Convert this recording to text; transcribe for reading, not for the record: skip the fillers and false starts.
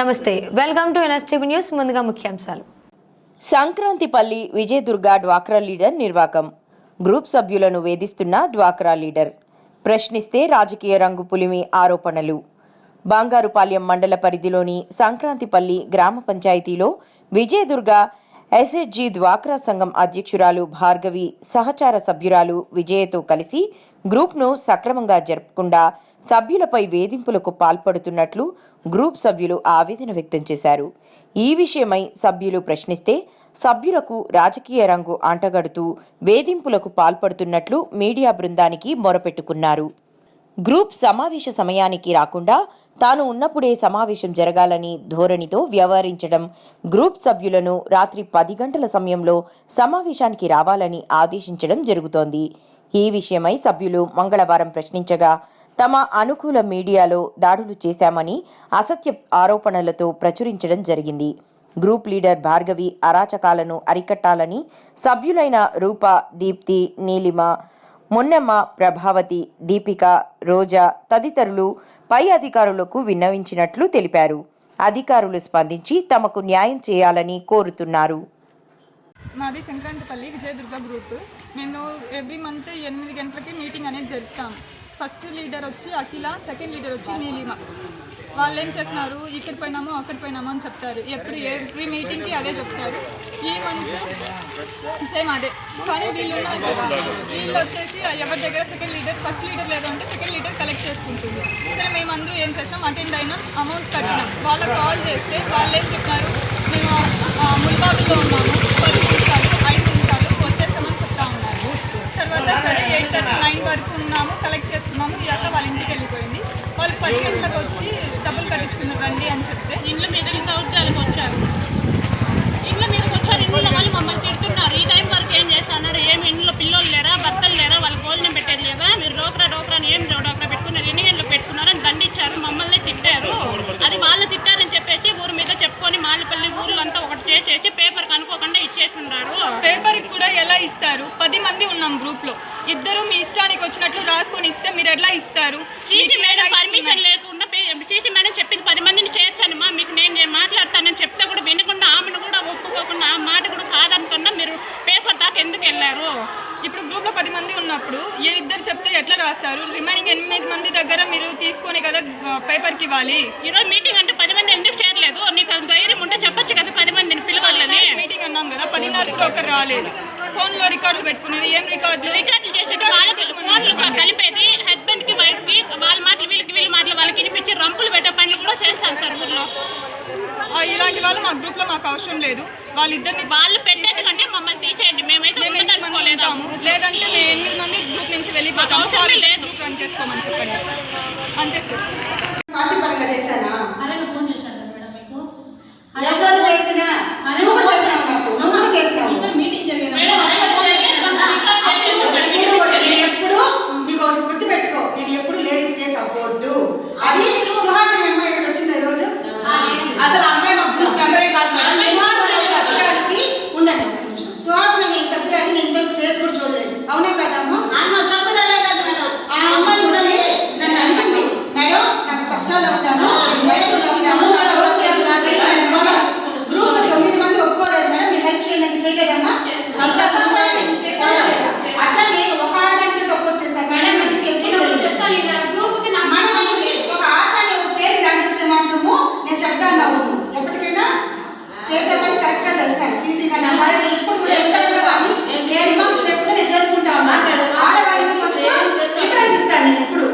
నమస్తే, welcome to NSTV news. ముందుగా ముఖ్యాంశాలు. సంక్రాంతిపల్లి విజయదుర్గ డ్వాక్రా లీడర్ నిర్వాకం. గ్రూప్ సభ్యులను వేధిస్తున్న డ్వాక్రా లీడర్. ప్రశ్నిస్తే రాజకీయ రంగు పులిమి ఆరోపణలు. బంగారుపాలెం మండల పరిధిలోని సంక్రాంతిపల్లి గ్రామ పంచాయతీలో విజయదుర్గ ఎస్హెచ్జి డ్వాక్రా సంఘం అధ్యక్షురాలు భార్గవి సహచార సభ్యురాలు విజయతో కలిసి గ్రూప్ను సక్రమంగా జరపకుండా సభ్యులపై వేధింపులకు పాల్పడుతున్నట్లు గ్రూప్ సభ్యులు ఆవేదన వ్యక్తం చేశారు. ఈ విషయమై సభ్యులు ప్రశ్నిస్తే సభ్యులకు రాజకీయ రంగు అంటగడుతూ వేధింపులకు పాల్పడుతున్నట్లు మీడియా బృందానికి మొరపెట్టుకున్నారు. గ్రూప్ సమావేశ సమయానికి రాకుండా తాను ఉన్నప్పుడే సమావేశం జరగాలని ధోరణితో వ్యవహరించడం, గ్రూప్ సభ్యులను రాత్రి 10 గంటల సమయంలో సమావేశానికి రావాలని ఆదేశించడం జరుగుతోంది. ఈ విషయమై సభ్యులు మంగళవారం ప్రశ్నించగా తమ అనుకూల మీడియాలో దాడులు చేశామని అసత్య ఆరోపణలతో ప్రచురించడం జరిగింది. గ్రూప్ లీడర్ భార్గవి అరాచకాలను అరికట్టాలని సభ్యులైన రూప, దీప్తి, నీలిమ, మున్నెమ్మ, ప్రభావతి, దీపిక, రోజా తదితరులు పై అధికారులకు విన్నవించినట్లు తెలిపారు. అధికారులు స్పందించి తమకు న్యాయం చేయాలని కోరుతున్నారు. మాది సంక్రాంతిపల్లి విజయదుర్గ గ్రూప్. మేము ఎవ్రీ మంత్ 8 గంటలకి మీటింగ్ అనేది జరుపుతాం. ఫస్ట్ లీడర్ వచ్చి అఖిల, సెకండ్ లీడర్ వచ్చి నీలిమ. వాళ్ళు ఏం చేస్తున్నారు, ఇక్కడ పోయినామో అక్కడ పోయినామో అని చెప్తారు. ఎవ్రీ మీటింగ్కి అదే చెప్తారు. ఈ మంత్ సేమ్ అదే. కానీ వీళ్ళు ఉన్నారు కదా, వీళ్ళు వచ్చేసి ఎవరి దగ్గర సెకండ్ లీడర్, ఫస్ట్ లీడర్ లేదంటే సెకండ్ లీడర్ కలెక్ట్ చేసుకుంటుంది. సరే మేమందరూ ఏం చేసాం, అటెండ్ అయినాం, అమౌంట్ కట్టినాం. వాళ్ళకి కాల్ చేస్తే వాళ్ళు ఏం చెప్పారు, మేము ముల్బాబులో ఉన్నాము, 10 నిమిషాలు 5 నిమిషాలు వచ్చేస్తామని చెప్తా ఉన్నారు. తర్వాత సరే 8:30-9 వరకు ఉన్నాము, కలెక్ట్ చేస్తున్నాము. ఈ అక్క వాళ్ళ ఇంటికి వెళ్ళిపోయింది. వాళ్ళు 10 గంటలకు వచ్చి డబ్బులు కట్టించుకున్నారు రండి అని చెప్తే ఇంట్లో మీద ఇంకా వాళ్ళకి వచ్చారు. ఇంట్లో మీదకి వచ్చారు. ఇంట్లో వాళ్ళు మమ్మల్ని తిడుతున్నారు. ఈ టైం వరకు ఏం చేస్తున్నారు, ఏమి ఇంట్లో పిల్లలు లేరా, భర్తలు లేరా, వాళ్ళకి భోజనం పెట్టేది లేదా, మీరు డోక్రాని ఏం డోక్రా పెట్టుకున్నారు, ఎన్ని గంటలకు పెట్టుకున్నారని దండించారు. మమ్మల్ని తిట్టారు. అది వాళ్ళు తిట్టారని చెప్పేసి ఊరి మీద చెప్పుకొని మాలిపల్లి ఊర్లంతా ఒకటి చేసేసి పేపర్ కనుక్కోకుండా ఇచ్చేస్తున్నారు. పేపర్కి కూడా ఎలా ఇస్తారు? 10 మంది ఉన్నాం గ్రూప్లో. ఇద్దరు మీ ఇష్టానికి వచ్చినట్లు రాసుకొని ఇస్తే మీరు ఎలా ఇస్తారు? సీసీ మేడం పర్మిషన్ లేకుండా సీసీ మేడం చెప్పింది 10 మందిని చేర్చానమ్మా, మీకు నేను మాట్లాడతానని చెప్తే కూడా వినకుండా, ఆమెను కూడా ఒప్పుకోకుండా, ఆ మాట కూడా కాదనుకున్నా మీరు పేపర్ దాకా ఎందుకు వెళ్ళారు? ఇప్పుడు గ్రూప్లో 10 మంది ఉన్నప్పుడు ఏ ఇద్దరు చెప్తే ఎట్లా రాస్తారు? రిమైనింగ్ 8 మంది దగ్గర మీరు తీసుకొని కదా పేపర్కి ఇవ్వాలి. ఈరోజు మీటింగ్ అంటే 10 మంది ఎందుకు చేరలేదు? నీకు ధైర్యం ఉంటే చెప్పొచ్చు కదా 10 మందిని పిలవాలని. మీటింగ్ అన్నాం కదా, 10:30 కూడా ఒకరు రాలేదు. ఫోన్లో రికార్డులు పెట్టుకునేది. ఏం రికార్డులు చేసేది? వాళ్ళకి ఫోన్లు కలిపేది, హస్బెండ్కి వైఫ్కి వాళ్ళ మాటలు వీళ్ళకి, వీళ్ళ మాటలు వాళ్ళకి వినిపించి రంపులు పెట్టే పనులు కూడా చేస్తాను సార్ ఊర్లో. ఇలాంటి వాళ్ళు మా గ్రూప్లో మాకు అవసరం లేదు. వాళ్ళిద్దరిని వాళ్ళు పెట్టేట్టుకంటే మమ్మల్ని తీసేయండి. మేమైతే ఉండదలుచుకోలేదాము. లేదంటే మేము 8 మంది గ్రూప్ నుంచి వెళ్ళిపోతాము. అవసరమే లేదు. గ్రూప్ రన్ చేసుకోమని చెప్పండి. అంతే సార్. పార్టీ పరంగా చేశానా? ఫోన్ చేశాను మేడం మీకు. ఎవరు చేసినా నువ్వు కూడా చేసావు, నాకు నువ్వు కూడా చేస్తావు. మీటింగ్ జరిగింది. నేను ఎప్పుడు నీకు ఒకటి గుర్తు పెట్టుకో, నేను ఎప్పుడు లేడీస్ డే సపోర్టు. అది సుహాసిని అమ్మాయి ఇక్కడ వచ్చింది ఈ రోజు. అసలు అమ్మాయి మా గ్రూప్ మెంబరే కాదు మేడం. సుహాసిని సభ్యురానికి ఉండండి. సుహాసిని సభ్యురాన్ని నేను ఇంతకు ఫేస్ కూడా చూడలేదు. అవునా కదమ్మా? సభ్యురాలే కాదు మేడం. ఆ అమ్మాయి వచ్చి నన్ను అడిగింది, మేడం నాకు కష్టాలు ఉంటాను, గ్రూప్ 9 మంది ఒప్పుకోలేదు మేడం, మీరు హెల్ప్ చేయండి. చేయలేదమ్మా? అట్లా నేను ఒక ఆడదానికి సపోర్ట్ చేస్తాను మేడం. ఒక ఆశ పేరు గ్రహిస్తే మాత్రము నేను చెప్తాను. ఎప్పటికైనా చేసేవాడిని కరెక్ట్ గా చేస్తాను. సీసీ కానీ ఇప్పుడు కూడా ఎక్కడ కానీ ఎప్పుడు నేను చేసుకుంటా ఉన్నాను. ఆడవాడికి డిఫరెన్స్ ఇస్తాను నేను ఇప్పుడు.